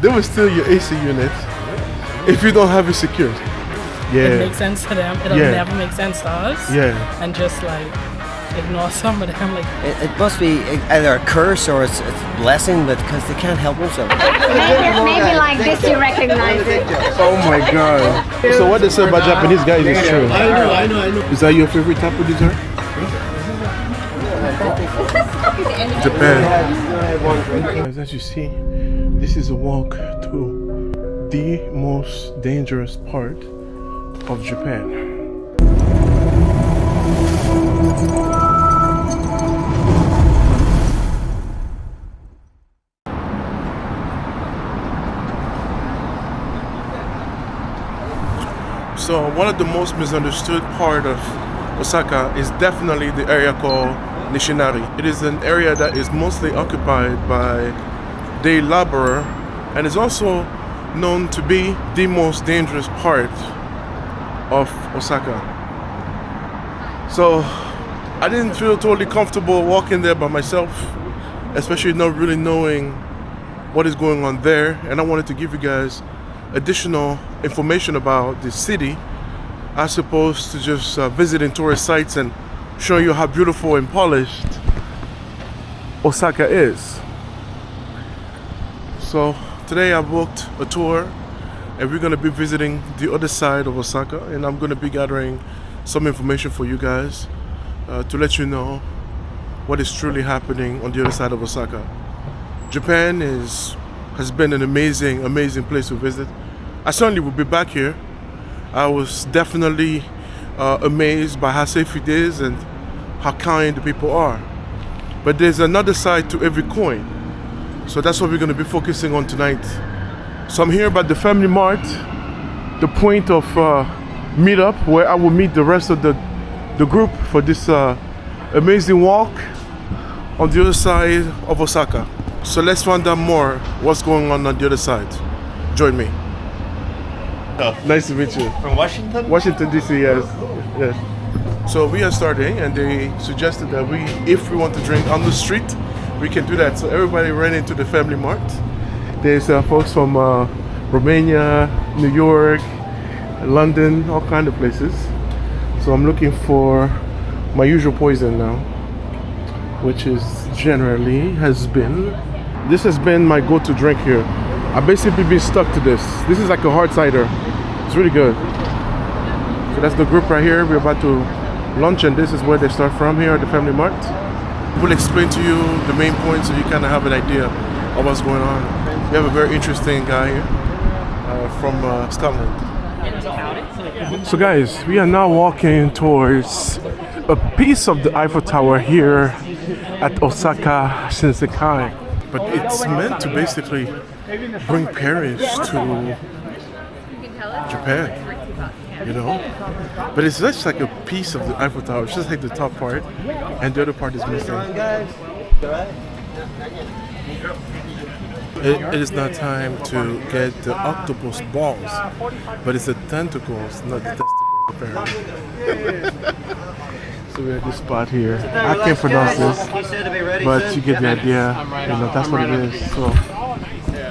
they will steal your AC unit if you don't have it secured. Yeah. It makes sense to them. It'll never make sense to us. Yeah. And just like ignore some of them. Like it must be either a curse or it's a blessing, but because they can't help themselves. Maybe like this you recognize it. Oh my god. So what they say about Japanese guys is true. I know. Is that your favorite type of dessert? Japan. As you see, this is a walk through the most dangerous part of Japan. So one of the most misunderstood part of Osaka is definitely the area called Nishinari. It is an area that is mostly occupied by day laborer and is also known to be the most dangerous part of Osaka. So I didn't feel totally comfortable walking there by myself, especially not really knowing what is going on there, and I wanted to give you guys additional information about the city as opposed to just visiting tourist sites and showing you how beautiful and polished Osaka is. So today I booked a tour and we're going to be visiting the other side of Osaka, and I'm going to be gathering some information for you guys to let you know what is truly happening on the other side of Osaka. Japan has been an amazing place to visit. I certainly will be back here. I was definitely amazed by how safe it is and how kind the people are. But there's another side to every coin. So that's what we're going to be focusing on tonight. So I'm here by the Family Mart, the point of meetup where I will meet the rest of the group for this amazing walk on the other side of Osaka. So let's find out more what's going on the other side. Join me. Oh, nice to meet you. From Washington? Washington DC, yes. Yes. So we are starting, and they suggested that if we want to drink on the street, we can do that. So everybody ran into the Family Mart. There's folks from Romania, New York, London, all kind of places. So I'm looking for my usual poison now, which is this has been my go-to drink here. I've basically been stuck to this. This is like a hard cider. It's really good. So that's the group right here. We're about to lunch, and this is where they start from here at the Family Mart. We'll explain to you the main points so you kind of have an idea of what's going on. We have a very interesting guy here from Scotland. So guys, we are now walking towards a piece of the Eiffel Tower here at Osaka Shinsekai. But it's meant to basically bring parents to Japan, you know? But it's just like a piece of the Eiffel Tower. It's just like the top part, and the other part is missing. It is now time to get the octopus balls, but it's the tentacles, not the testicles, apparently. So we're at this spot here. I can't pronounce this, but you get the idea. You know, that's what it is. So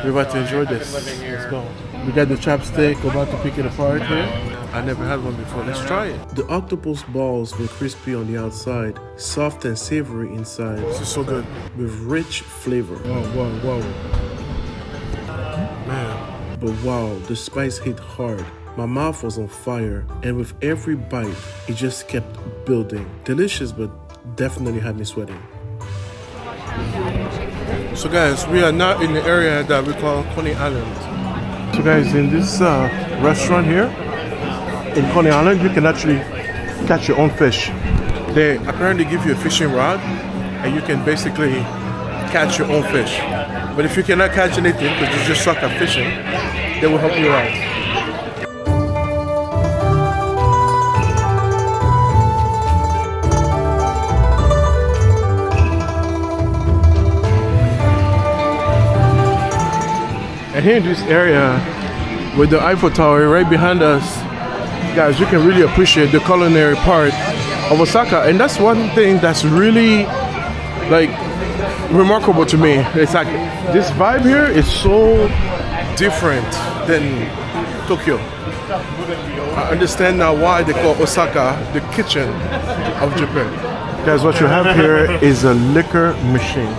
we're about to enjoy this. Let's go. We got the chopstick, we're about to pick it apart here. I never had one before. Let's try it. The octopus balls were crispy on the outside, soft and savory inside. This is so good, with rich flavor. Wow. Man, but wow, the spice hit hard. My mouth was on fire, and with every bite, it just kept building. Delicious, but definitely had me sweating. So guys, we are now in the area that we call Coney Island. So guys, in this restaurant here, in Coney Island, you can actually catch your own fish. They apparently give you a fishing rod, and you can basically catch your own fish. But if you cannot catch anything because you just suck at fishing, they will help you out. And here in this area with the Eiffel Tower right behind us, guys, you can really appreciate the culinary part of Osaka. And that's one thing that's really like remarkable to me. It's like this vibe here is so different than Tokyo. I understand now why they call Osaka the kitchen of Japan. Guys, what you have here is a liquor machine.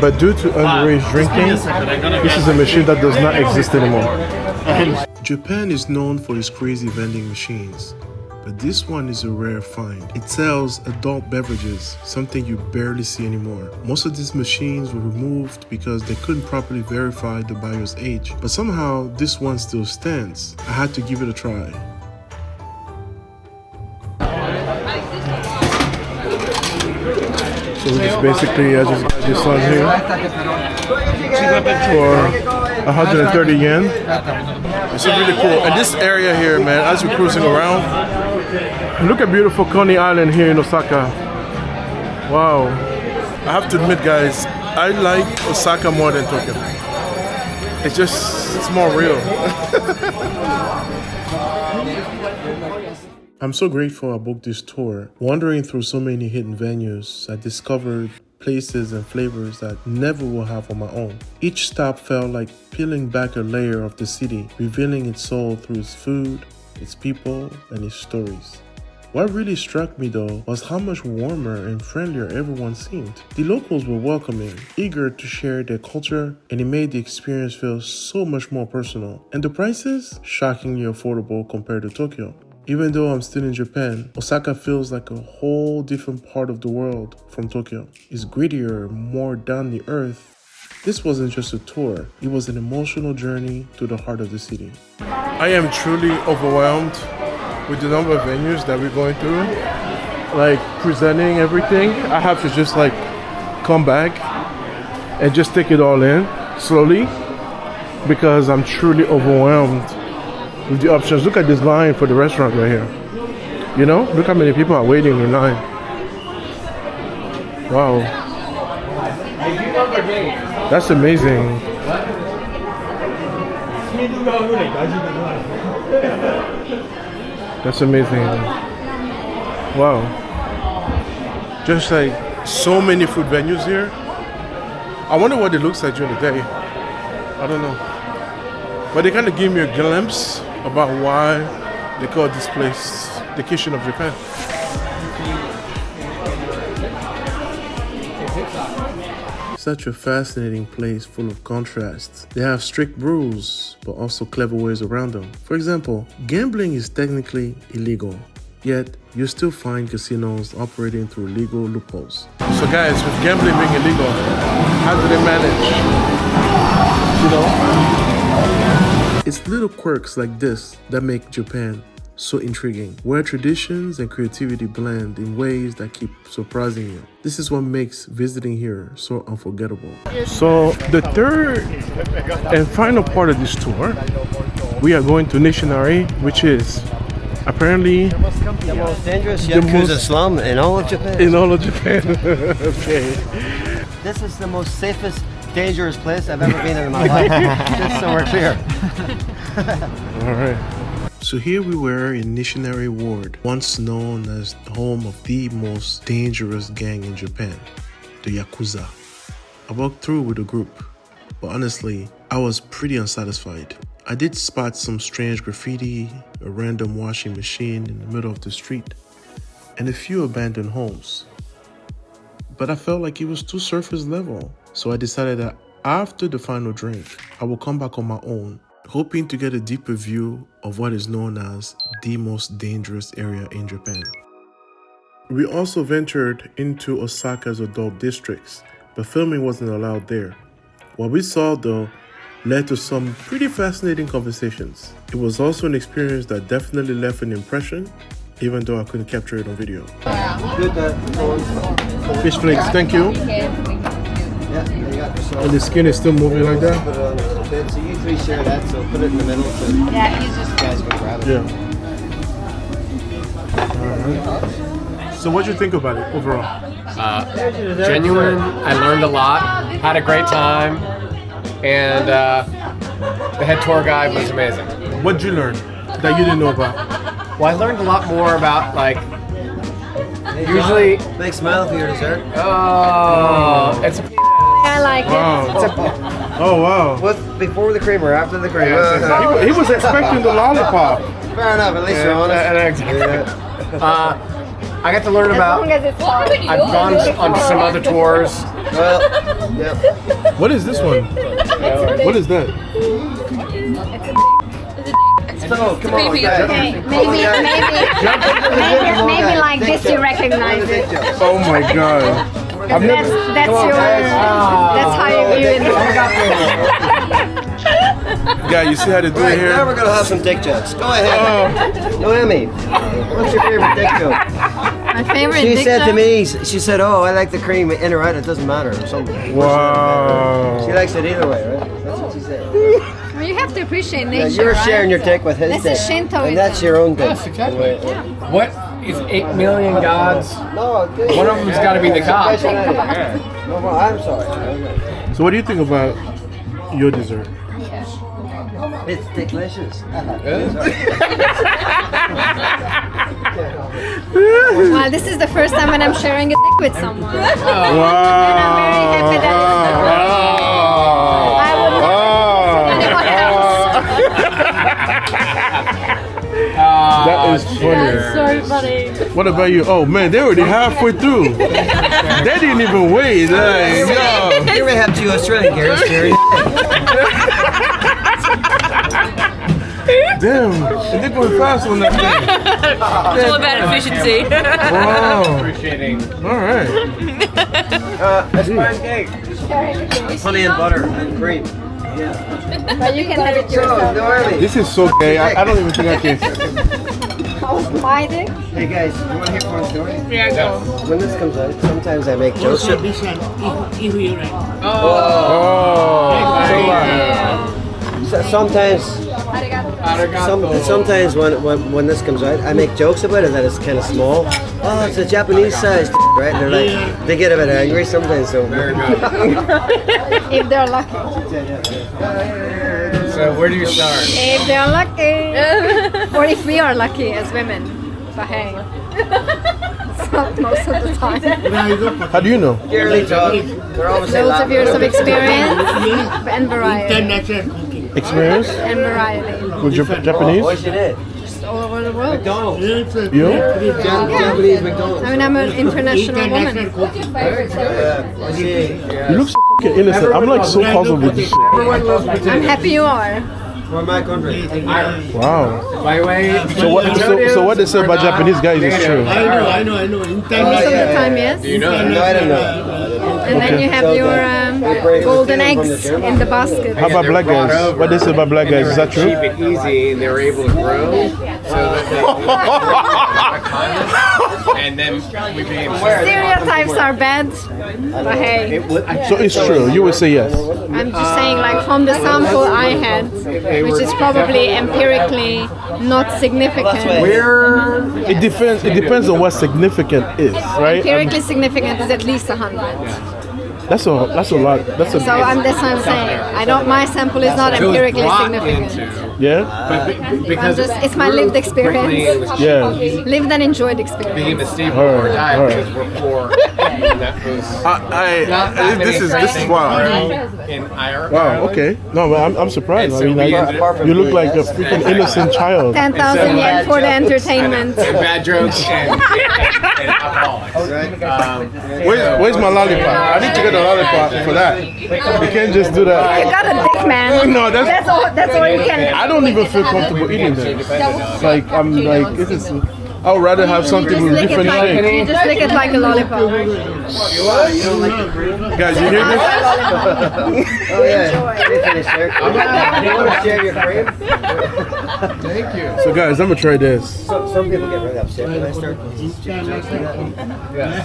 But due to underage drinking, this is a machine that does not exist anymore. Japan is known for its crazy vending machines. But this one is a rare find. It sells adult beverages, something you barely see anymore. Most of these machines were removed because they couldn't properly verify the buyer's age. But somehow, this one still stands. I had to give it a try. So this basically, I just got this on here for 130 yen. It's really cool. And this area here, man, as we're cruising around, look at beautiful Coney Island here in Osaka. Wow. I have to admit, guys, I like Osaka more than Tokyo. It's more real. I'm so grateful I booked this tour. Wandering through so many hidden venues, I discovered places and flavors that never will have on my own. Each stop felt like peeling back a layer of the city, revealing its soul through its food, its people, and its stories. What really struck me though was how much warmer and friendlier everyone seemed. The locals were welcoming, eager to share their culture, and it made the experience feel so much more personal. And the prices? Shockingly affordable compared to Tokyo. Even though I'm still in Japan, Osaka feels like a whole different part of the world from Tokyo. It's grittier, more down to earth. This wasn't just a tour, it was an emotional journey to the heart of the city. I am truly overwhelmed with the number of venues that we're going through. Like presenting everything, I have to just like come back and just take it all in slowly because I'm truly overwhelmed with the options. Look at this line for the restaurant right here. You know, look how many people are waiting in line. Wow. That's amazing. That's amazing. Wow. Just like so many food venues here. I wonder what it looks like during the day. I don't know. But they kind of give me a glimpse about why they call this place the kitchen of Japan. Such a fascinating place full of contrasts. They have strict rules, but also clever ways around them. For example, gambling is technically illegal, yet you still find casinos operating through legal loopholes. So guys, with gambling being illegal, how do they manage? You know? It's little quirks like this that make Japan so intriguing, where traditions and creativity blend in ways that keep surprising you. This is what makes visiting here so unforgettable. So the third and final part of this tour, we are going to Nishinari, which is apparently the most dangerous Yakuza slum in all of Japan. In all of Japan. Okay. This is the most safest, dangerous place I've ever been in my life. Just so we're clear. All right. So here we were in Nishinari Ward, once known as the home of the most dangerous gang in Japan, the Yakuza. I walked through with a group, but honestly, I was pretty unsatisfied. I did spot some strange graffiti, a random washing machine in the middle of the street, and a few abandoned homes. But I felt like it was too surface level, so I decided that after the final drink, I will come back on my own, hoping to get a deeper view of what is known as the most dangerous area in Japan. We also ventured into Osaka's adult districts, but filming wasn't allowed there. What we saw though led to some pretty fascinating conversations. It was also an experience that definitely left an impression, even though I couldn't capture it on video. Fish flakes, thank you. And the skin is still moving like that? So you three share that, so put it in the middle so you guys can grab it. Yeah. So what do you think about it overall? Genuine. I learned a lot. Had a great time. And the head tour guide was amazing. What did you learn that you didn't know about? Well, I learned a lot more about, like, usually... Big smile for your dessert. Oh, it's a... I like it. Wow. It's a Oh wow. Before the cream or after the cream? He was expecting the lollipop. Fair enough, at least you're honest. I got to learn about. I've gone on some other tours. Well, yeah. What is this one? What is that? So, come on, guys. Okay, maybe like this you recognize it. Oh my god. I've never. That's how you view it. Guy, you see how they do it Right, here? now we're gonna have some dick jokes. Go ahead. Noemi, what's your favorite dick joke? My favorite She said to me, she said, "Oh, I like the cream in or out. It doesn't matter," or something. Wow. She likes it either way, right? That's what she said. Well, you have to appreciate Yeah, nature, you're right? sharing your dick with his This dick, is Shinto, and that's your own dick. Yes, exactly. What is 8 million gods? No, dude. One of them's got to be the god. No, well, I'm sorry. So what do you think about your dessert? It's delicious. Well, this is the first time when I'm sharing a dick with someone. Wow. And I'm very happy that I would not anyone else. That is funny. So funny. What about you? Oh man, they're already halfway through. They didn't even wait. Like, yo. You may have 2 Australian girls, Jerry. Damn, and they're going fast on that thing. It's all about efficiency. Wow. Appreciating. All right. Aspiring cake. Honey and butter and cream. But you can have it So, yourself. Noemi. This is so gay. I don't even think I can. My dick? Hey guys, you want to hear one story? Yeah, go. When this comes out, sometimes I make jokes. Oh. Sometimes when this comes out, I make jokes about it that it's kind of small. Oh, it's a Japanese size, right? They're like, they get a bit angry sometimes. So Very good. If they're lucky. So where do you start? If they're lucky. Or if we are lucky as women. But hey. It's not most of the time. How do you know? Yearly talk. They're always Loads of years of experience and variety. Experience And variety. with Japanese? What you did? Just all over the world. McDonald's. You? Japanese McDonald's. I mean, I'm an international woman. You look so fucking innocent. I'm like so puzzled with this shit. Everyone loves I'm potato. happy you are. For my country. Wow. By the way, So what they say about Japanese guys is true. Most of the time, yes. You know No, that. I don't know. And then you have your golden eggs in the basket. How about black guys? What they say about black guys? Is that true? Cheap and easy, and they were able to grow. So that and then we became Stereotypes are bad, but hey, So it's true. You would say yes. I'm just saying, like, from the sample I had, which is probably empirically not significant. It depends on what significant is, right? Empirically significant is at least 100. That's a lot. That's So that's what I'm saying. My sample is not empirically significant. yeah. because It's my lived experience. Yeah. Lived and enjoyed experience. became a staple of our diet because we're poor. And that was This is wild. in Ireland. Wow. Okay. No, but I'm surprised. I So mean, we like, ended- you look like a freaking innocent child. 10,000 yen for the entertainment. and bad jokes and alcoholics. Where's my lollipop? I need to get a lollipop for that. You can't just do You that. got a dick, man. No, That's all you can. I don't even feel comfortable eating this. Like I'm like this is. I would rather have something with You different shape. just lick it like a lollipop. Guys, you hear this? Oh yeah. Let me finish there. You want to share your cream? Thank you. So guys, I'm gonna try this. Some people get really upset when I start.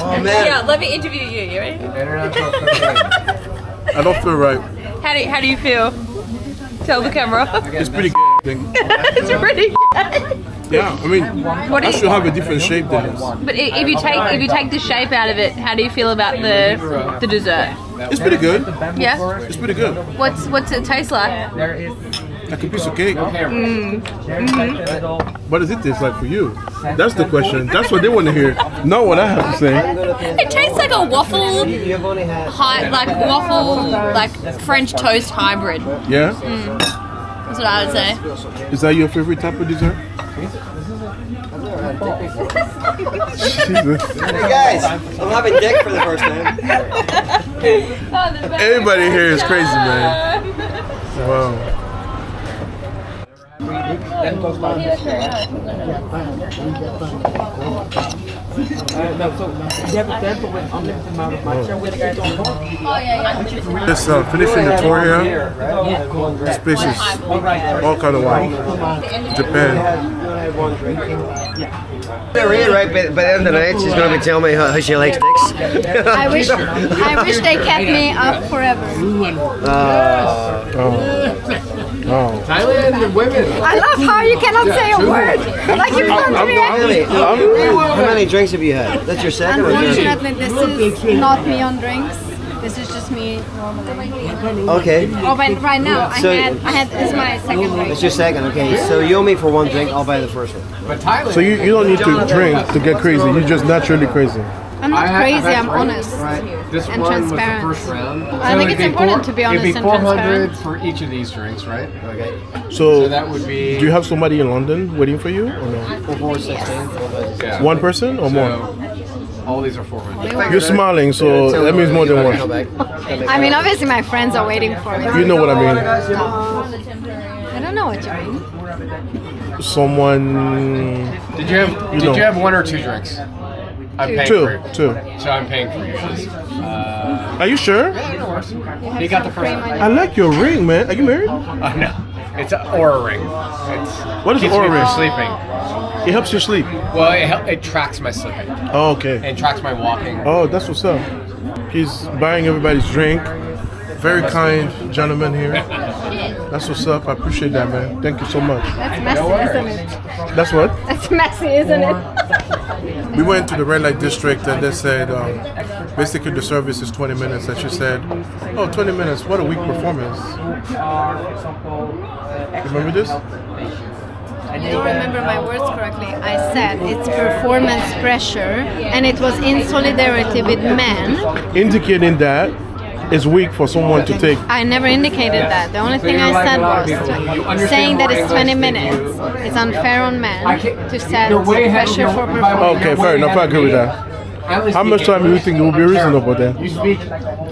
Oh man. Yeah, let me interview you. You ready? International cooking. I don't feel right. How do you feel? Tell the camera. It's pretty good. I think. It's pretty good. Yeah, I mean, What do I you- should have a different shape than this. But if you take the shape out of it, how do you feel about the dessert? It's pretty good. Yeah. It's pretty good. What's it taste like? Like a piece of cake. What does it taste like for you? That's the question. That's what they want to hear. Not what I have to say. It tastes like a waffle, French toast hybrid. Yeah? That's what I would say. Is that your favorite type of dessert? Jesus. Hey guys, I'm having dick for the first time. Everybody here is crazy, man. Wow. Just finishing the tour here. This place is all kind of wild. Japan. Right, by the end of the night, she's gonna be telling me how she likes dicks. I wish they kept me up forever. Oh. Thailand and women. I love how you cannot say a word. Like you've done to me. How many drinks have you had? That's your second or third? Unfortunately, this is not me on drinks. This is just me normally. Okay, Oh, but right now, So- I had it's my second drink. it's your second. Okay, so you owe me for one drink. I'll buy the first one. But Thailand. So you don't need to drink to get crazy. You're just naturally crazy. I'm not crazy, I've I'm had honest This and one transparent. was the first round. I think it'd it's be important to be honest It'd be and 400 transparent. for each of these drinks, right? Okay. So that would be. Do you have somebody in London waiting for you or no? 416. Yeah. One person or more? So, all these are 400. You're smiling, so that means more than one. I mean, obviously my friends are waiting for me. You know what I mean. I don't know what you mean. Someone. Did you have? You Did know. you have one or two drinks? I'm paying Two. for you. Two. So I'm paying for you. Are you sure? You got the first one. I like your ring, man. Are you married? No, it's an aura ring. It's What is keeps aura me ring? from sleeping. It helps you sleep. Well, it tracks my sleeping. Oh, okay. And tracks my walking. Oh, that's what's up. He's buying everybody's drink. Very kind gentleman here. That's what's up. I appreciate that, man. Thank you so much. That's messy, isn't it? That's what? That's messy, isn't it? We went to the red light district and they said basically the service is 20 minutes. And she said, oh, 20 minutes. What a weak performance. Remember this? You don't remember my words correctly. I said it's performance pressure and it was in solidarity with men. Indicating that it's weak for someone to take. I never indicated that. The only thing I said was saying that it's 20 minutes. It's unfair on men to set pressure for performance. Okay, fair enough. I agree with that. How much time do you think it will be reasonable then? You speak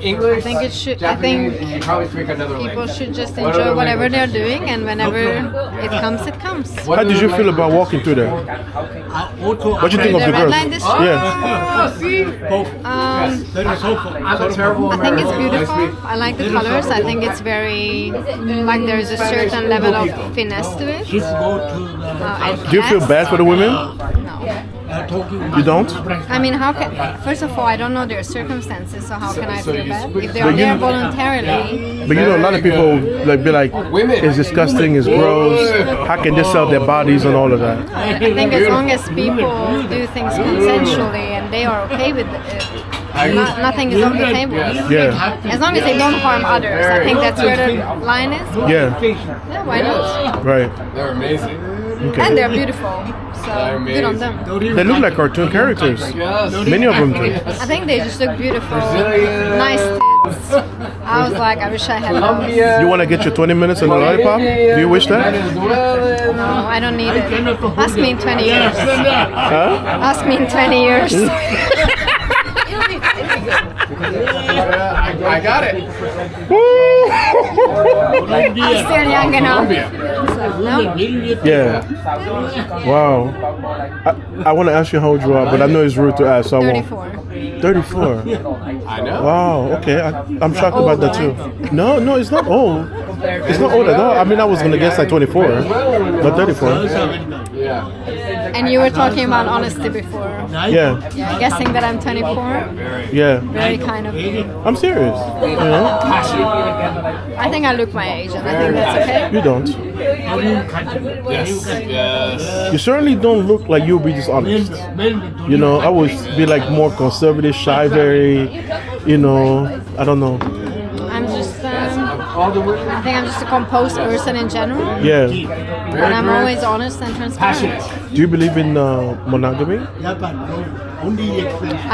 English? I think it should. I think You probably speak another people language. should just enjoy whatever they're doing, and whenever it comes, it comes. How did you feel about walking through there? What do you think of The the red girls? line district. Yeah. I'm a terrible I think it's beautiful. I like the colors. I think it's very like there's a certain level of finesse to it. And Do you feel cats- bad for the women? No. You don't? I mean, how can? First of all, I don't know their circumstances, so how can I feel bad if they are But you- there voluntarily? But you know, a lot of people like be like, it's disgusting, it's gross. How can they sell their bodies and all of that? I think as long as people do things consensually and they are okay with it, nothing is on the table. Yeah, As long as they don't harm others, I think that's where the line is. yeah, Yeah, why not? right. They're amazing. And Okay. they're beautiful, so good on them. They look like cartoon characters. Yes. Many of them do. I think they just look beautiful, Brazilian. nice tits. I was like, I wish I had those. Colombia. You want to get your 20 minutes and a lollipop? Do you wish that? Venezuela. No, I don't need it. Ask me in 20 years. Huh? Ask me in 20 years. I got it. I'm still young enough. No? Yeah. Wow. I want to ask you how old you are, but I know it's rude to ask, so I won't. 34. 34. I know. Wow. Okay. I'm shocked about that too. No, it's not old. It's not old at all. I mean, I was gonna guess like 24, but 34. Yeah. And you were talking about honesty before. Yeah, Yeah, guessing that I'm 24. yeah. Very kind of you. I'm serious. You know, I think I look my age, and I think that's okay. you don't. Yes. You certainly don't look like you'll be dishonest. You know, I would be like more conservative, shy, very, you know, I don't know. I'm just, I think I'm just a composed person in general. Yeah. And I'm always honest and transparent. Do you believe in monogamy?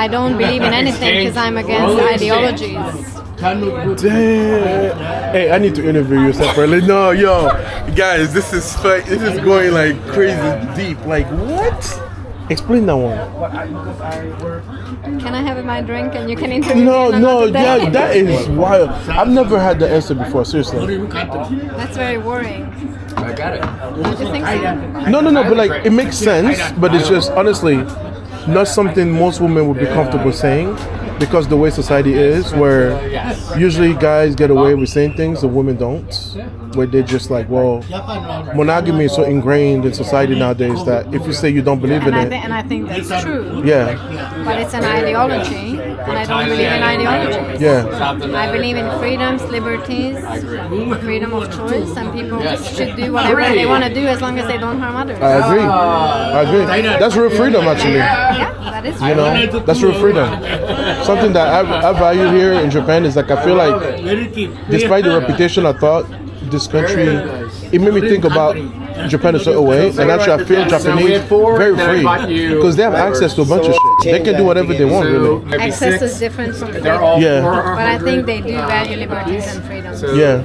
I don't believe in anything because I'm against ideologies. Damn. Hey, I need to interview you separately. No, yo, guys, this is going like crazy deep. Like what? Explain that one. Can I have my drink and you can interview No, me no, another day? yeah, that is wild. I've never had the answer before. Seriously. That's very worrying. I got it. Don't you think so? No, but like it makes sense, but it's just honestly not something most women would be comfortable saying because the way society is, where usually guys get away with saying things, the women don't. Where they're just like, well, monogamy is so ingrained in society nowadays that if you say you don't believe in it, And I think that's true. yeah, But it's an ideology, and I don't believe in ideologies. yeah, I believe in freedoms, liberties, freedom of choice, and people should do whatever they want to do as long as they don't harm others. I agree. That's real freedom, actually. Yeah, that is You know, that's real freedom. Something that I value here in Japan is like I feel like, despite the reputation, I thought this country, it made me think about Japan a certain way, and actually I feel Japanese very free because they have access to a bunch of shit. They can do whatever they want, really. Access is different from freedom. Yeah, But I think they do value liberties and freedoms. yeah,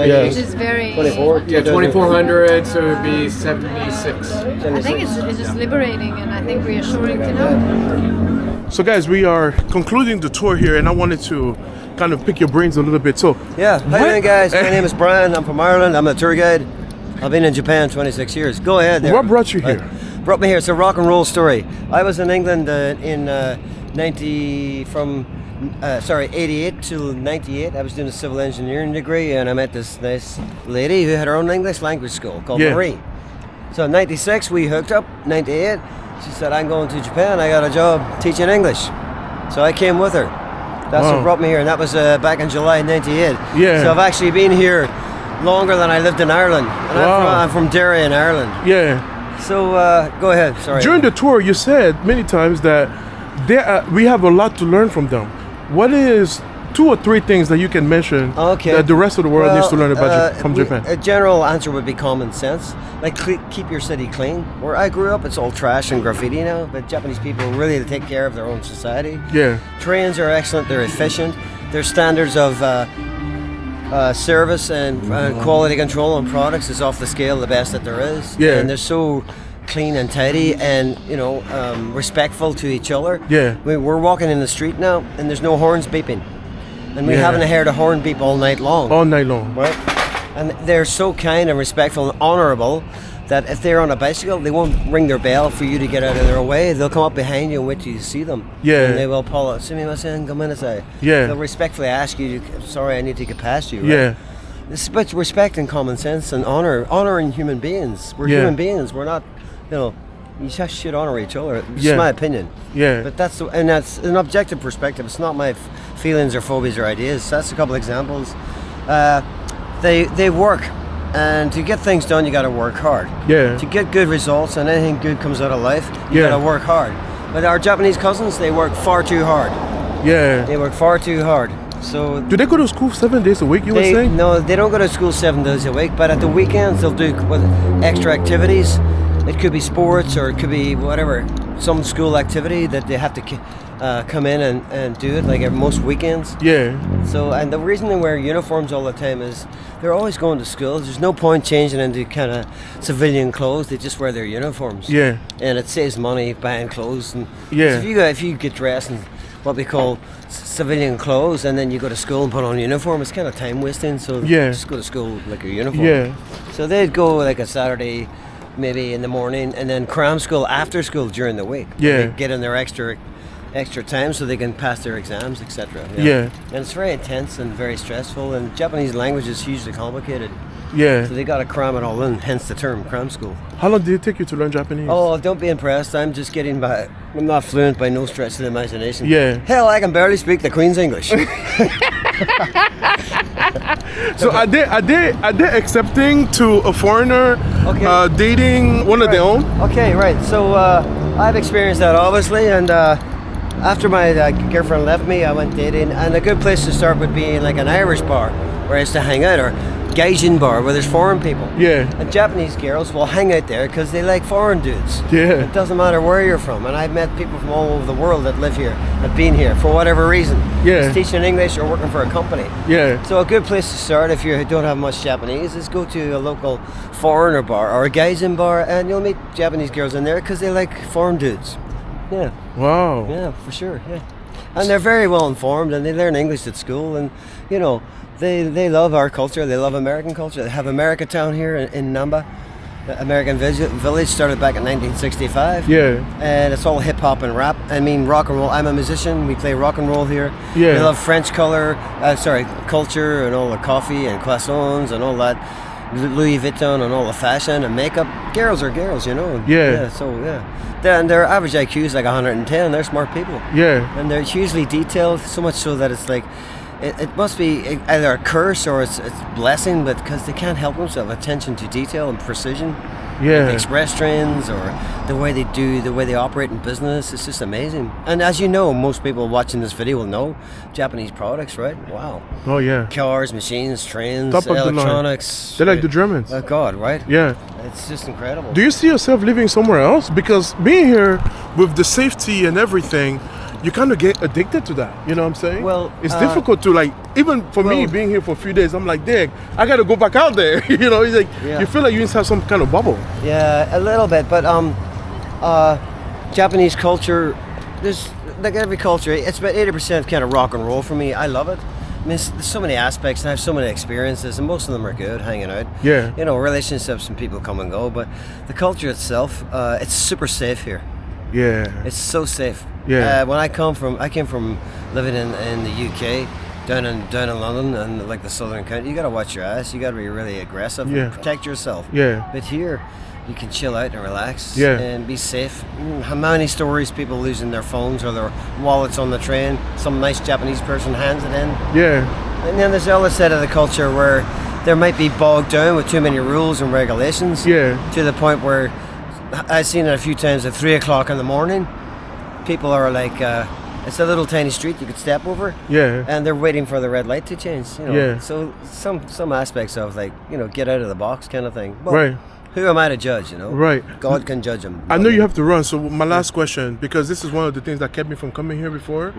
yeah. Which is very... 2400, so it would be 76. I think it's just liberating and I think reassuring to know. So guys, we are concluding the tour here, and I wanted to kind of pick your brains a little bit. So Yeah, how you doing, guys? My name is Brian. I'm from Ireland. I'm a tour guide. I've been in Japan 26 years. Go ahead there. what brought you here? Brought me here. It's a rock and roll story. I was in England in 88 till 98. I was doing a civil engineering degree, and I met this nice lady who had her own English language school called Yeah. Marie. So in 96 we hooked up. 98 she said, I'm going to Japan. I got a job teaching English. So I came with her. That's Wow. what brought me here, and that was back in July 98. Yeah. So I've actually been here longer than I lived in Ireland. And Wow. I'm from Derry in Ireland. Yeah. So go ahead. Sorry. During the tour, you said many times that we have a lot to learn from them. What is 2 or 3 things that you can mention that the rest of the world needs to learn about from Japan? A general answer would be common sense. Like keep your city clean. Where I grew up, it's all trash and graffiti now. But Japanese people really take care of their own society. Yeah. Trains are excellent. They're efficient. Their standards of service and quality control on products is off the scale the best that there is. Yeah. And they're so clean and tidy and respectful to each other. Yeah. We're walking in the street now and there's no horns beeping. And we Yeah. haven't heard a horn beep all night long. All night long. Right? And they're so kind and respectful and honourable that if they're on a bicycle, they won't ring their bell for you to get out of their way. They'll come up behind you and wait till you see them. Yeah. And they will pull out, Sumiyoshi-taisha, come in. Yeah. They'll respectfully ask you, sorry, I need to get past you. Right? Yeah. It's about respect and common sense and honouring human beings. We're Yeah. human beings. We're not, you just should honour each other. It's Yeah. my opinion. Yeah. But that's an objective perspective. It's not my feelings or phobias or ideas. That's a couple examples. They work, and to get things done, you got to work hard. Yeah. To get good results and anything good comes out of life, you Yeah. got to work hard. But our Japanese cousins, they work far too hard. Yeah. They work far too hard. So Do they go to school 7 days a week, you were saying? no, they don't go to school 7 days a week, but at the weekends they'll do extra activities. It could be sports or it could be whatever, some school activity that they have to come in and do it, like most weekends. Yeah. So, and the reason they wear uniforms all the time is they're always going to school. There's no point changing into kind of civilian clothes. They just wear their uniforms. Yeah. And it saves money buying clothes. And Yeah. so if you get dressed in what we call civilian clothes and then you go to school and put on a uniform, it's kind of time wasting. So Yeah. just go to school like a uniform. Yeah. So they'd go like a Saturday, maybe in the morning, and then cram school after school during the week. Yeah. They get in their extra time so they can pass their exams, etc. Yeah. And it's very intense and very stressful, and Japanese language is hugely complicated. Yeah. So they got to cram it all in, hence the term cram school. How long did it take you to learn Japanese? Oh, don't be impressed. I'm just getting by. I'm not fluent by no stretch of the imagination. Yeah. Hell, I can barely speak the Queen's English. So are they accepting to a foreigner Okay. dating one of their own? Okay, right. So I've experienced that obviously, and after my girlfriend left me, I went dating, and a good place to start would be like an Irish bar where I used to hang out, or Gaijin bar where there's foreign people. Yeah. And Japanese girls will hang out there because they like foreign dudes. Yeah. It doesn't matter where you're from, and I've met people from all over the world that live here, have been here for whatever reason. Yeah. Just teaching English or working for a company. Yeah. So a good place to start if you don't have much Japanese is go to a local foreigner bar or a Gaijin bar, and you'll meet Japanese girls in there because they like foreign dudes. Yeah, Wow. yeah, for sure, yeah. And they're very well informed, and they learn English at school, and you know, they love our culture, they love American culture. They have America Town here in Namba. The American Village started back in 1965. Yeah. And it's all hip hop and rap. I mean, rock and roll. I'm a musician. We play rock and roll here. Yeah. They love French culture and all the coffee and croissants and all that. Louis Vuitton and all the fashion and makeup. Girls are girls, you know. Yeah. Then their average IQ is like 110. They're smart people. Yeah. And they're hugely detailed, so much so that it's like, it must be either a curse or it's blessing, but because they can't help themselves. Attention to detail and precision. Yeah. The express trains or the way they operate in business. It's just amazing. And as you know, most people watching this video will know Japanese products, right? Wow. Oh yeah. Cars, machines, trains, Top of the line. electronics. They like the Germans. Oh God, right? Yeah. It's just incredible. Do you see yourself living somewhere else? Because being here with the safety and everything, you kind of get addicted to that. You know what I'm saying? Well, it's difficult to like, even for me being here for a few days, I'm like, dang, I got to go back out there. You know, it's like, Yeah. you feel like you inside some kind of bubble. Yeah, a little bit, but Japanese culture, there's like every culture, it's about 80% kind of rock and roll for me. I love it. I mean, there's so many aspects, and I have so many experiences, and most of them are good, hanging out. Yeah. You know, relationships and people come and go, but the culture itself, it's super safe here. Yeah. It's so safe. Yeah. When I came from living in the UK, down in London and like the southern country, you got to watch your ass. You got to be really aggressive Yeah. and protect yourself. Yeah. But here, you can chill out and relax. Yeah. And be safe. How many stories people losing their phones or their wallets on the train? Some nice Japanese person hands it in. Yeah. And then there's the other side of the culture where there might be bogged down with too many rules and regulations. Yeah. To the point where I've seen it a few times at 3 o'clock in the morning. People are like, it's a little tiny street you could step over. Yeah. And they're waiting for the red light to change. You know? Yeah. So some aspects of like, you know, get out of the box kind of thing. But Right. who am I to judge, you know? Right. God can judge them. I know you have to run, so my last question, because this is one of the things that kept me from coming here before,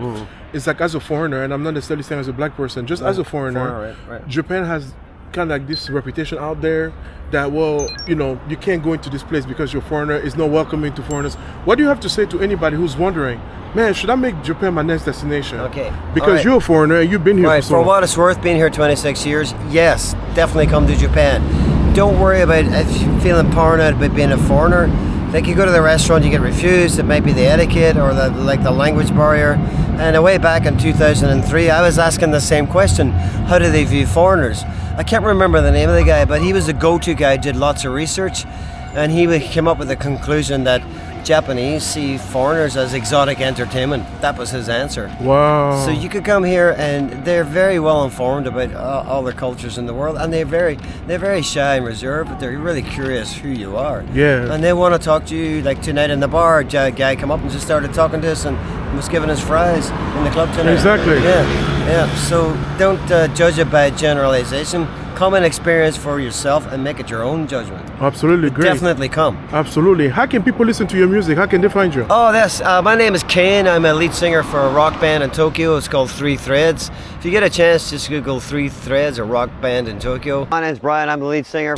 is like as a foreigner, and I'm not necessarily saying as a black person, just as a foreigner, right. Japan has kind of like this reputation out there that, well, you know, you can't go into this place because you're a foreigner, it's not welcoming to foreigners. What do you have to say to anybody who's wondering, man, should I make Japan my next destination? Okay. Because All right. you're a foreigner and you've been here Right, for so for long. what it's worth, being here 26 years, yes, definitely come to Japan. Don't worry about if you're feeling paranoid about being a foreigner. Like you go to the restaurant, you get refused. It might be the etiquette or the language barrier. And way back in 2003, I was asking the same question: how do they view foreigners? I can't remember the name of the guy, but he was a go-to guy. Did lots of research, and he came up with the conclusion that Japanese see foreigners as exotic entertainment. That was his answer. Wow. So you could come here, and they're very well informed about all the cultures in the world, and they're very shy and reserved, but they're really curious who you are. Yeah. And they want to talk to you. Like tonight in the bar, a guy come up and just started talking to us and was giving us fries in the club tonight. Exactly. Yeah. So don't judge it by generalization. Come and experience for yourself and make it your own judgment. Absolutely, great. Definitely come. Absolutely. How can people listen to your music? How can they find you? Oh, yes. My name is Kane. I'm a lead singer for a rock band in Tokyo. It's called Three Threads. If you get a chance, just Google Three Threads, a rock band in Tokyo. My name's Brian. I'm the lead singer.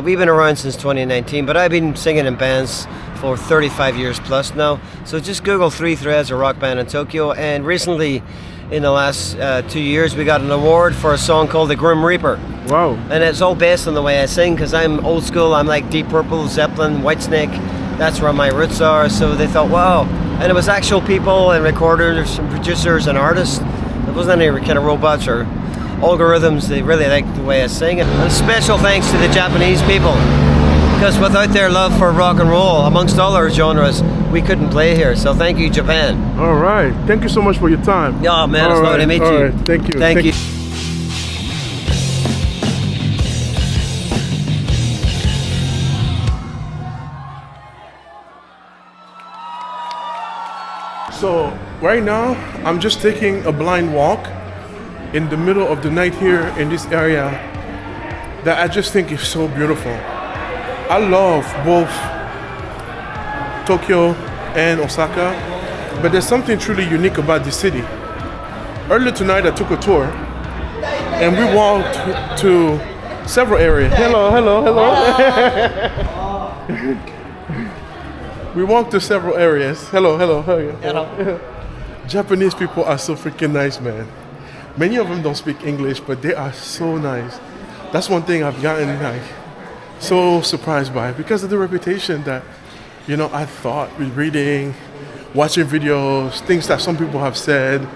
We've been around since 2019, but I've been singing in bands for 35 years plus now. So just Google Three Threads, a rock band in Tokyo. And recently, in the last 2 years, we got an award for a song called The Grim Reaper. Wow. And it's all based on the way I sing, because I'm old school. I'm like Deep Purple, Zeppelin, Whitesnake. That's where my roots are. So they thought, wow. And it was actual people and recorders and producers and artists There wasn't any kind of robots or algorithms. They really liked the way I sing it. And special thanks to the Japanese people, because without their love for rock and roll, amongst other genres, we couldn't play here. So thank you, Japan. All right. Thank you so much for your time. Yeah, man, it's lovely to meet you. All right. Thank you. Thank you. So right now, I'm just taking a blind walk in the middle of the night here in this area that I just think is so beautiful. I love both Tokyo and Osaka, but there's something truly unique about the city. Earlier tonight, I took a tour and we walked to several areas. Hello. We walked to several areas. Hello. Japanese people are so freaking nice, man. Many of them don't speak English, but they are so nice. That's one thing I've gotten like so surprised by, because of the reputation that, you know, I thought with reading, watching videos, things that some people have said,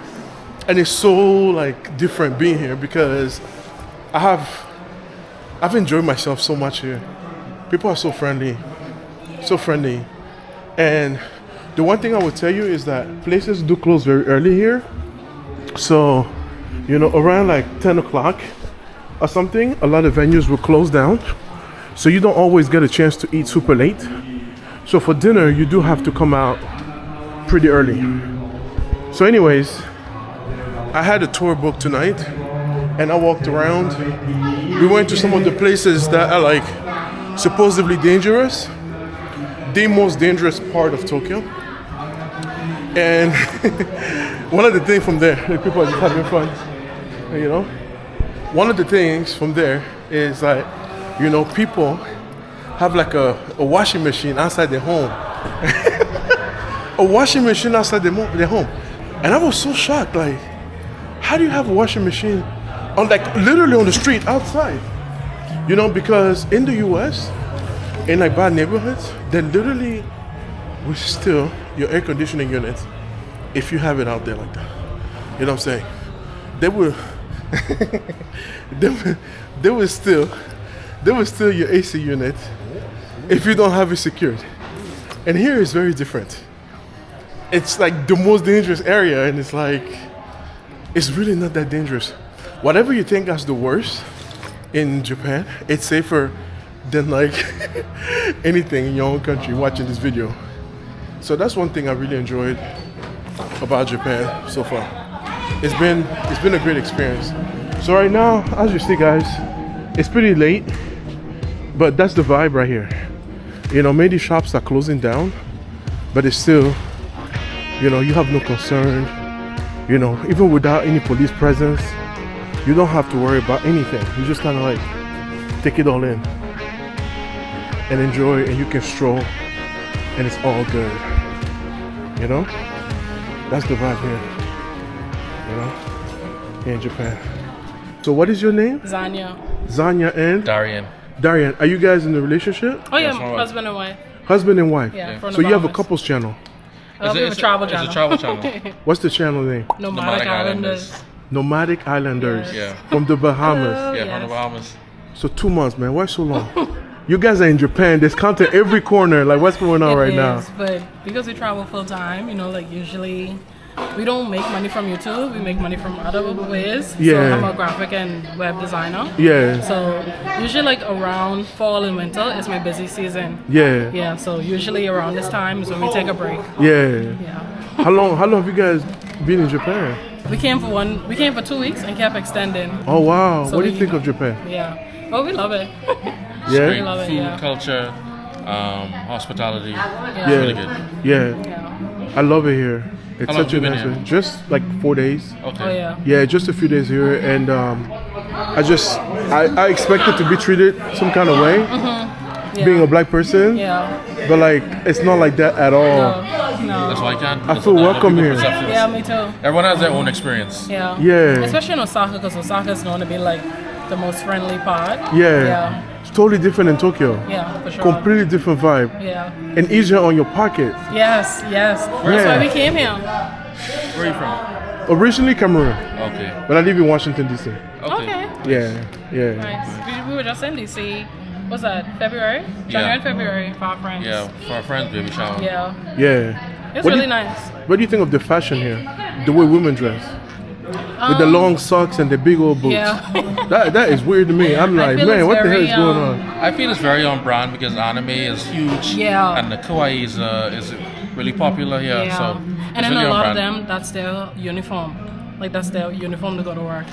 and it's so like different being here because I've enjoyed myself so much here. People are so friendly. And the one thing I would tell you is that places do close very early here. So, you know, around like 10 o'clock or something, a lot of venues will close down. So you don't always get a chance to eat super late. So for dinner, you do have to come out pretty early. So anyways, I had a tour booked tonight and I walked around. We went to some of the places that are like supposedly dangerous. The most dangerous part of Tokyo. And one of the things from there, the people are just having fun, you know? One of the things from there is like, you know, people have like a washing machine outside their home. A washing machine outside their home. And I was so shocked, like, how do you have a washing machine on like literally on the street outside? You know, because in the US, in like bad neighborhoods, they literally will steal your air conditioning unit if you have it out there like that. You know what I'm saying? They will they will steal your AC unit if you don't have it secured. And here is very different. It's like the most dangerous area, and it's like it's really not that dangerous. Whatever you think is the worst in Japan, it's safer than like anything in your own country watching this video. So that's one thing I really enjoyed about Japan so far. It's been a great experience. So right now, as you see guys, it's pretty late, but that's the vibe right here. You know, many shops are closing down, but it's still, you know, you have no concern. You know, even without any police presence, you don't have to worry about anything. You just kind of like take it all in and enjoy, and you can stroll and it's all good. You know, that's the vibe here, you know, here in Japan. So what is your name? Zanya. Zanya and? Darian. Darian. Are you guys in a relationship? Oh yeah, husband and wife. Husband and wife? Yeah. So you have a couples channel? We have a travel channel. It's a travel channel. What's the channel name? Nomadic Islanders. Nomadic Islanders. Yeah. From the Bahamas. Yeah, from the Bahamas. So 2 months, man. Why so long? You guys are in Japan. There's content every corner. Like, what's going on right now? But because we travel full time, you know, like usually we don't make money from YouTube. We make money from other ways. Yeah. So I'm a graphic and web designer. Yeah. So usually like around fall and winter is my busy season. Yeah. Yeah. So usually around this time is when we take a break. Yeah. Yeah. How long have you guys been in Japan? We came for 2 weeks and kept extending. Oh wow. So What do you think of Japan? Yeah. Well, we love it. Yeah. We love it, Food, yeah. culture, hospitality. Yeah. It's really good. Yeah. Yeah. I love it here. It's How long such a have you been nice here? place. Just like 4 days. Okay. Oh yeah. Yeah, just a few days here, and I expected to be treated some kind of way, Yeah. being a black person. Yeah. But like, it's not like that at all. No. That's why I can. I feel welcome here. Yeah, me too. Everyone has their own experience. Yeah. Yeah. Especially in Osaka, because Osaka is known to be like the most friendly part. Yeah. Yeah. It's totally different in Tokyo. Yeah, for sure. Completely different vibe. Yeah. And easier on your pocket. Yes. That's Yeah. why we came here. Where are you from? Originally Cameroon, Okay. but I live in Washington D.C. Okay. Yeah. Nice. We were just in DC. What's that? February? January and February for our friends. Yeah, for our friends' baby shower. Yeah. Yeah. It's What do really you- nice. What do you think of the fashion here? The way women dress? With the long socks and the big old boots. Yeah. That is weird to me. I'm like, feel man, it's what the hell very, is going on? I feel it's very on brand because anime is huge. Yeah. And the kawaii is really popular here. Yeah. So And it's then really a on lot of brand. them, that's their uniform. Like that's their uniform to go to work.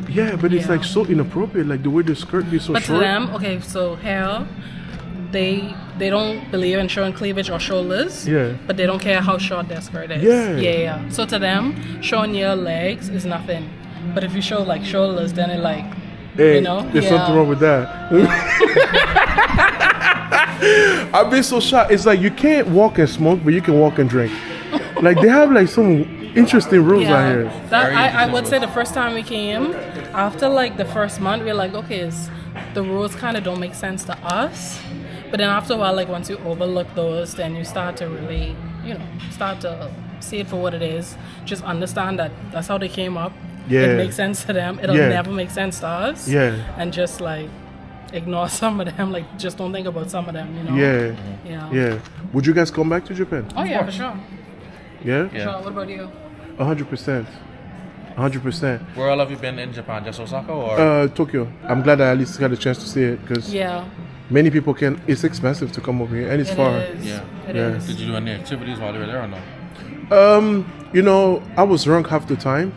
Yeah, but it's Yeah. like so inappropriate. Like the way the skirt be so But short. to them, okay, so hair, they don't believe in showing cleavage or shoulders. Yeah. But they don't care how short their skirt is. Yeah. Yeah. So to them, showing your legs is nothing. But if you show like shoulders, then it like, Hey, you know, there's something wrong with that. I've been so shocked. It's like you can't walk and smoke, but you can walk and drink. Like they have like some interesting rules out here. That, I would say the first time we came, after like the first month, we are like, okay, the rules kind of don't make sense to us. But then after a while, like once you overlook those, then you start to really, start to see it for what it is. Just understand that that's how they came up. Yeah. It makes sense to them. It'll Yeah. never make sense to us. Yeah. And just like ignore some of them. Like just don't think about some of them, Yeah. Yeah. Yeah. Would you guys come back to Japan? Oh yeah, for sure. Yeah? Yeah. Sure. What about you? 100%. 100%. Where all have you been in Japan? Just Osaka or? Tokyo. I'm glad I at least got a chance to see it because Yeah. many people can. It's expensive to come over here and it's It far. is. Yeah. It Yeah. is. Did you do any activities while you were there or no? I was drunk half the time,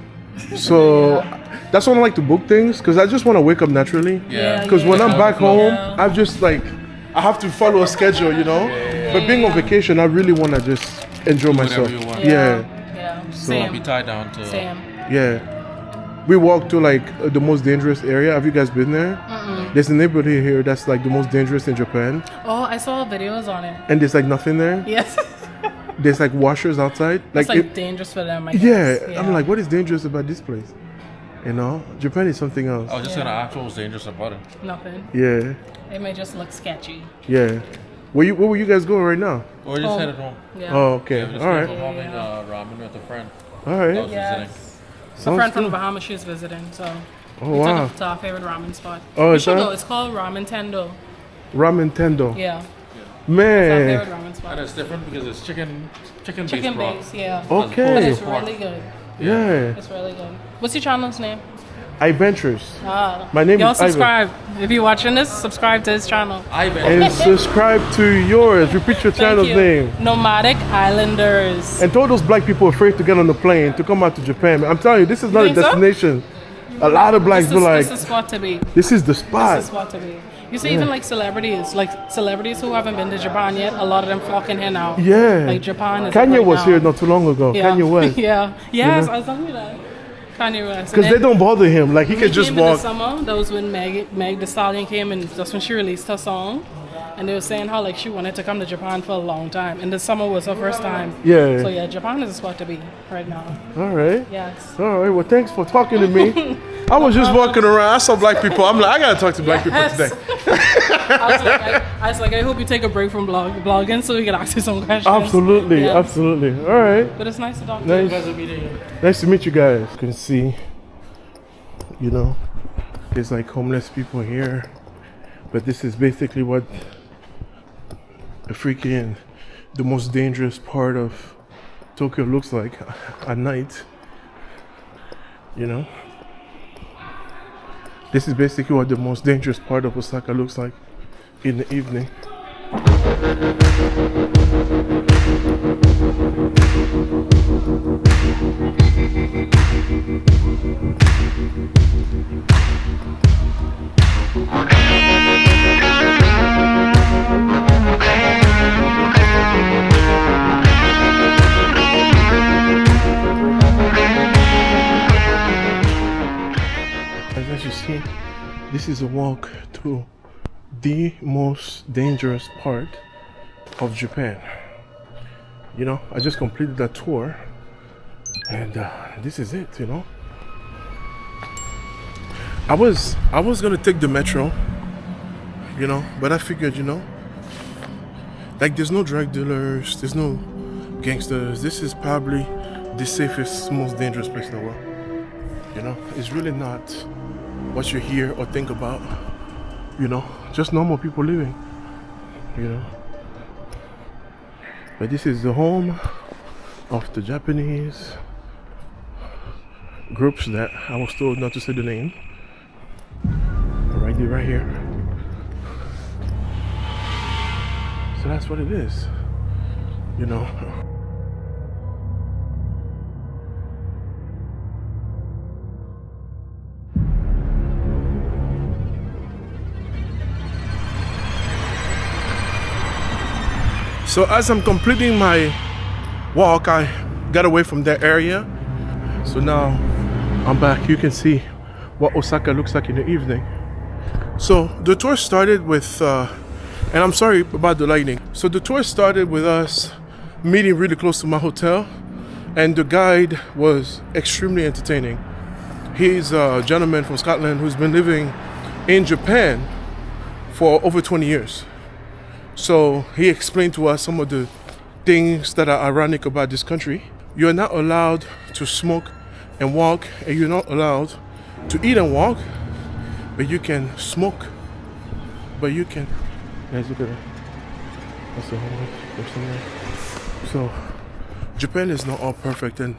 so that's why I like to book things because I just want to wake up naturally. Yeah. Because when I'm back home, Yeah. I'm just like I have to follow a schedule, But being on vacation, I really want to just enjoy myself. whatever you want. Yeah. Yeah. Don't be Same. tied down to. Same. Yeah. We walked to like the most dangerous area. Have you guys been there? There's a neighborhood here that's like the most dangerous in Japan, Oh, I saw videos on it. and there's like nothing there. Yes. There's like washers outside. It's like it- dangerous for them, I yeah, guess. I'm like, what is dangerous about this place? Japan is something else. I was just gonna ask what was dangerous about it. Nothing. Yeah, It may just look sketchy. yeah. Where were you guys going right now? Or just Oh. headed home. Yeah. Oh, okay. Yeah, we just All came right. from having ramen with a friend. All I right. was visiting. Yes. A Sounds friend from the good. Bahamas, she's visiting, so Oh, we wow. took her to our favorite ramen spot. Oh, we is should that? go. It's called Ramen Tendo. Ramen Tendo. Yeah. It's our Man. favorite ramen And spot. it's different because it's chicken Chicken based broth. base, yeah. Okay. But it's really good. Yeah. It's really good. What's your channel's name? Ivaintures. Ah. My name Y'all is Ivan. subscribe. If you're watching this, subscribe to his channel. And subscribe to yours. Repeat your Thank channel's you. name. Nomadic Islanders. And told those black people afraid to get on the plane to come out to Japan. I'm telling you, this is not a think so? destination. A lot of blacks This be is, like, this is spot to be. this is the This spot. is spot to be. You see, even like celebrities who haven't been to Japan yet, a lot of them flocking here now. Yeah. Like Japan is Kanye right was now. here not too long ago. Yeah. Kanye West. Yeah. Yes, know? I was telling you that. Kanye West. Because they don't bother him. Like he can just came in walk. the summer. That was when Meg the Stallion came, and that's when she released her song. And they were saying how like she wanted to come to Japan for a long time, and the summer was her first time. Yeah. So yeah, Japan is a spot to be right now. All right. Yes. All right. Well, thanks for talking to me. I was just walking around. I saw black people. I'm like, I gotta talk to black people Yes. today. I was like, I hope you take a break from blogging so we can ask you some questions. Absolutely. Yeah. Absolutely. All right. But it's nice to talk to you. Nice to meet you guys. You can see, there's like homeless people here, but this is basically what the most dangerous part of Tokyo looks like at night. This is basically what the most dangerous part of Osaka looks like in the evening. As you see, this is a walk to the most dangerous part of Japan. I just completed that tour, and this is it. I was gonna take the metro, but I figured, like there's no drug dealers, there's no gangsters. This is probably the safest, most dangerous place in the world. You know, it's really not what you hear or think about. You know, just normal people living. You know, but this is the home of the Japanese groups that I was told not to say the name. Right here. So that's what it is. You know. So as I'm completing my walk, I got away from that area. So now I'm back. You can see what Osaka looks like in the evening. So the tour started with, and I'm sorry about the lighting. So the tour started with us meeting really close to my hotel, and the guide was extremely entertaining. He's a gentleman from Scotland who's been living in Japan for over 20 years. So he explained to us some of the things that are ironic about this country. You're not allowed to smoke and walk, and you're not allowed to eat and walk, but you can smoke, but you can, guys, look at that. That's the whole person there. So Japan is not all perfect, and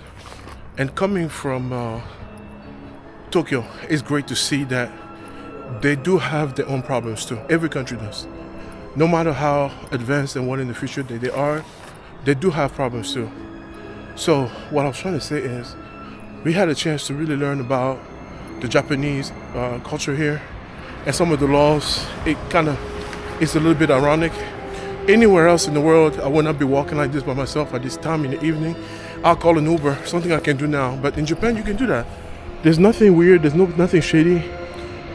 coming from Tokyo, it's great to see that they do have their own problems too. Every country does. No matter how advanced and what in the future they are, they do have problems too. So what I was trying to say is, we had a chance to really learn about the Japanese culture here and some of the laws. It kind of is a little bit ironic. Anywhere else in the world, I would not be walking like this by myself at this time in the evening. I'll call an Uber, something I can do now. But in Japan, you can do that. There's nothing weird, there's nothing shady.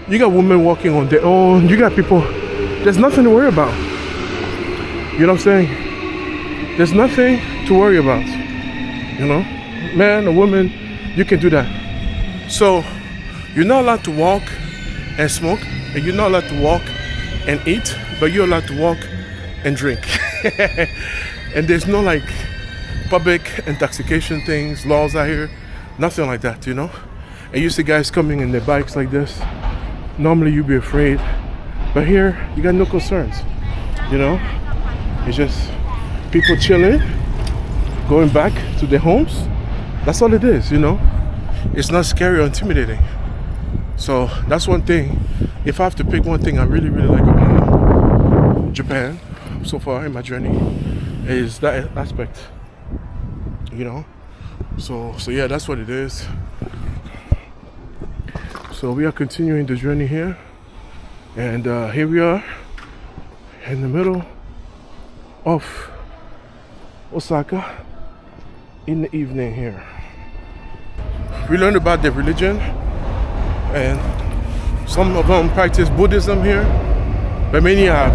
You got women walking on their own, you got people, there's nothing to worry about. You know what I'm saying? There's nothing to worry about. You know, man or woman, you can do that. So you're not allowed to walk and smoke, and you're not allowed to walk and eat, but you're allowed to walk and drink. And there's no like public intoxication things, laws out here, nothing like that, you know. And you see guys coming in their bikes like this. Normally you'd be afraid, but here you got no concerns, you know. It's just people chilling, going back to their homes. That's all it is, you know. It's not scary or intimidating. So that's one thing. If I have to pick one thing I really like about Japan so far in my journey, is that aspect, you know. So yeah, that's what it is. So we are continuing the journey here, and here we are in the middle of Osaka in the evening here. We learned about their religion, and some of them practice Buddhism here, but many are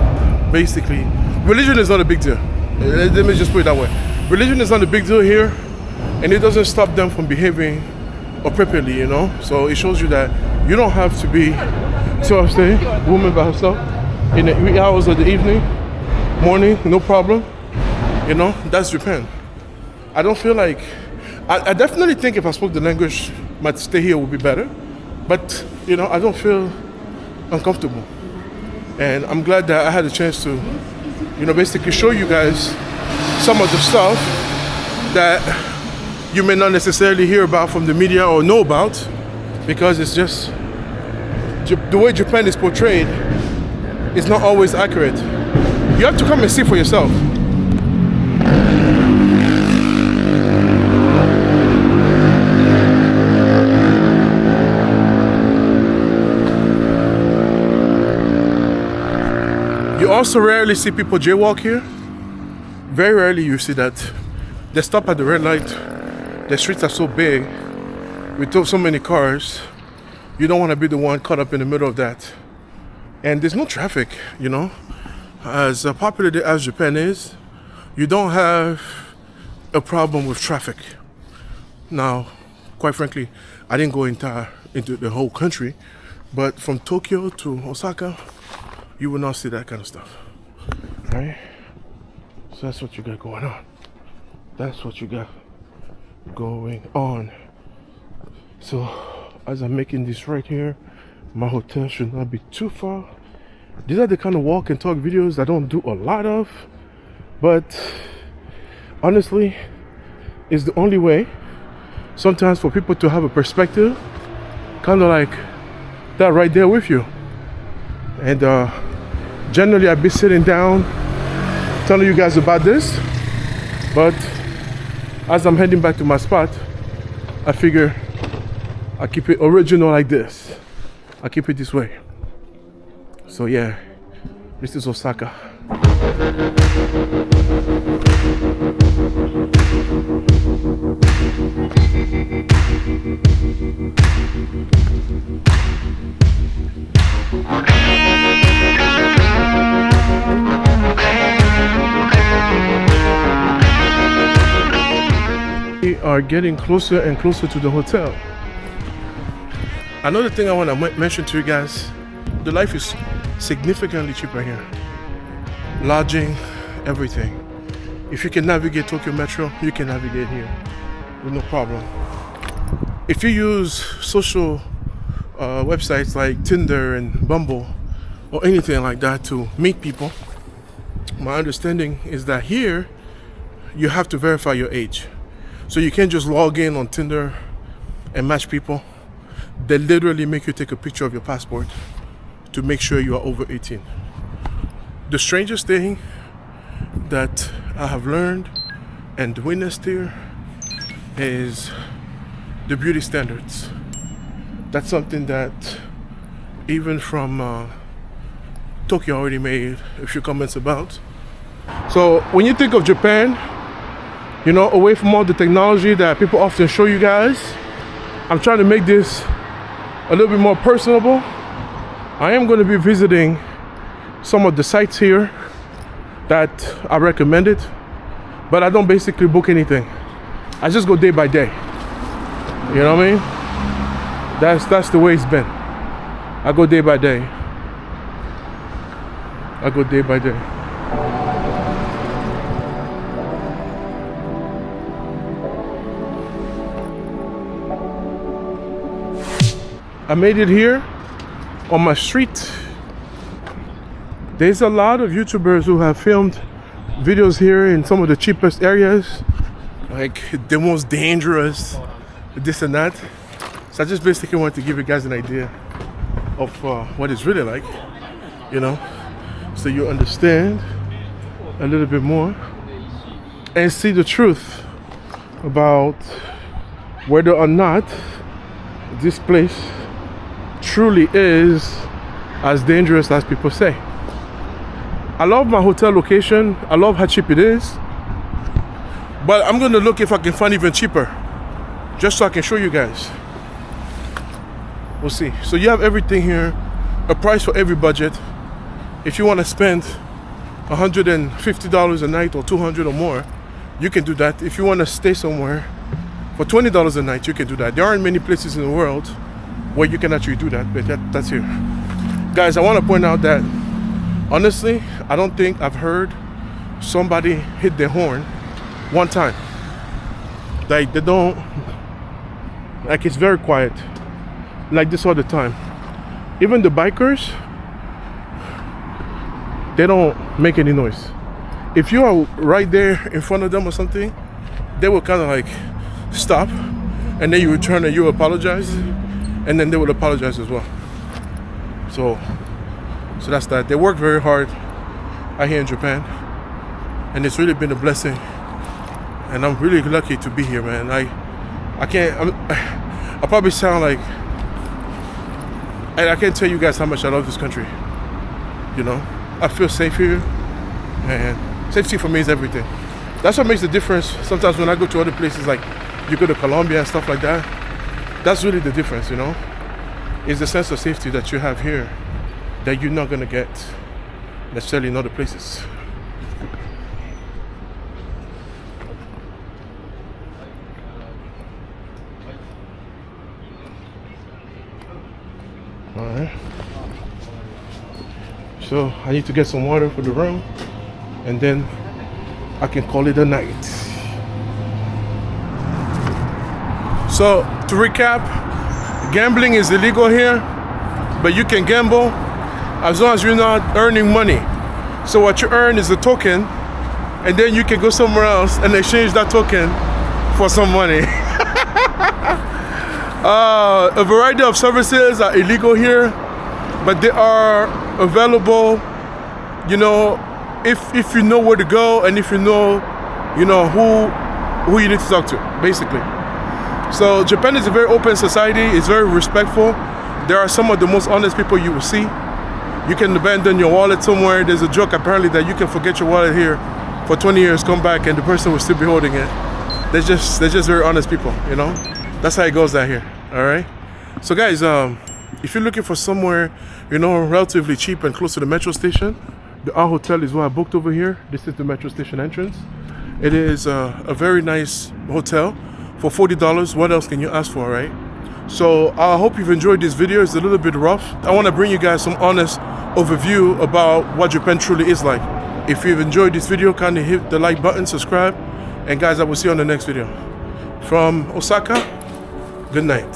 basically, religion is not a big deal. Let me just put it that way. Religion is not a big deal here, and it doesn't stop them from behaving appropriately, you know. So it shows you that you don't have to be, so I'm saying, woman by herself in the wee hours of the evening, morning, no problem. You know, that's Japan. I don't feel like, I definitely think if I spoke the language, my stay here would be better. But, you know, I don't feel uncomfortable. And I'm glad that I had a chance to, you know, basically show you guys some of the stuff that you may not necessarily hear about from the media or know about, because it's just, the way Japan is portrayed is not always accurate. You have to come and see for yourself. You also rarely see people jaywalk here. Very rarely you see that. They stop at the red light. The streets are so big with so many cars. You don't want to be the one caught up in the middle of that. And there's no traffic, you know. As popular as Japan is, you don't have a problem with traffic. Now, quite frankly, I didn't go into the whole country, but from Tokyo to Osaka, you will not see that kind of stuff, right? So that's what you got going on. That's what you got going on. So as I'm making this right here, my hotel should not be too far. These are the kind of walk and talk videos I don't do a lot of, but honestly, it's the only way sometimes for people to have a perspective, kind of like that right there with you. And generally I've been sitting down telling you guys about this, but as I'm heading back to my spot, I figure I keep it original like this. I keep it this way. So yeah, this is Osaka. We are getting closer and closer to the hotel. Another thing I want to mention to you guys, the life is significantly cheaper here. Lodging, everything. If you can navigate Tokyo Metro, you can navigate here with no problem. If you use social websites like Tinder and Bumble or anything like that to meet people, my understanding is that here you have to verify your age. So you can't just log in on Tinder and match people. They literally make you take a picture of your passport to make sure you are over 18. The strangest thing that I have learned and witnessed here is the beauty standards. That's something that even from Tokyo already made a few comments about. So when you think of Japan, you know, away from all the technology that people often show you guys, I'm trying to make this a little bit more personable. I am going to be visiting some of the sites here that I recommended, but I don't basically book anything. I just go day by day. You know what I mean? That's the way it's been. I go day by day. I go day by day. I made it here on my street. There's a lot of YouTubers who have filmed videos here in some of the cheapest areas, like the most dangerous, this and that. So I just basically wanted to give you guys an idea of what it's really like, you know, so you understand a little bit more and see the truth about whether or not this place truly is as dangerous as people say. I love my hotel location. I love how cheap it is. But I'm gonna look if I can find even cheaper, just so I can show you guys. We'll see. So you have everything here, a price for every budget. If you want to spend $150 a night or $200 or more, you can do that. If you want to stay somewhere for $20 a night, you can do that. There aren't many places in the world where you can actually do that, but that's here. Guys, I want to point out that honestly, I don't think I've heard somebody hit their horn one time. Like, they don't, like, it's very quiet like this all the time. Even the bikers, they don't make any noise. If you are right there in front of them or something, they will kind of like stop, and then you will turn and you apologize, and then they will apologize as well. So that's that. They work very hard out here in Japan, and it's really been a blessing, and I'm really lucky to be here, man. I probably sound like I can't tell you guys how much I love this country. You know, I feel safe here, and safety for me is everything. That's what makes the difference. Sometimes when I go to other places, like you go to Colombia and stuff like that, that's really the difference, you know? It's the sense of safety that you have here that you're not gonna get necessarily in other places. Alright. So I need to get some water for the room, and then I can call it a night. So to recap, gambling is illegal here, but you can gamble as long as you're not earning money. So what you earn is a token, and then you can go somewhere else and exchange that token for some money. A variety of services are illegal here, but they are available, you know, if you know where to go and if you know who you need to talk to, basically. So Japan is a very open society. It's very respectful. There are some of the most honest people you will see. You can abandon your wallet somewhere. There's a joke apparently that you can forget your wallet here for 20 years, come back, and the person will still be holding it. They're just very honest people, you know. That's how it goes down here. All right. So guys, if you're looking for somewhere, you know, relatively cheap and close to the metro station, the R Hotel is what I booked over here. This is the metro station entrance. It is a very nice hotel for $40. What else can you ask for, right? So I hope you've enjoyed this video. It's a little bit rough. I want to bring you guys some honest overview about what Japan truly is like. If you've enjoyed this video, kindly hit the like button, subscribe, and guys, I will see you on the next video. From Osaka, good night.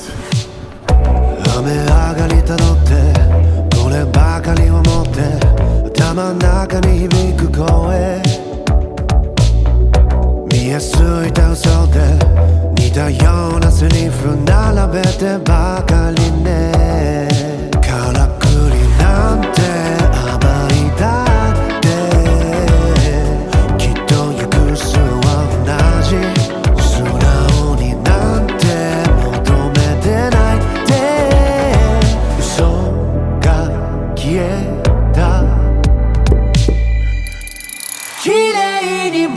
雨上がりたどってこればかりを持って頭の中に響く声見えすいた嘘で似たようなセリフ並べてばかりねからくりなんて暴いたってきっと行く末は同じ素直になんて求めてない消えた綺麗にも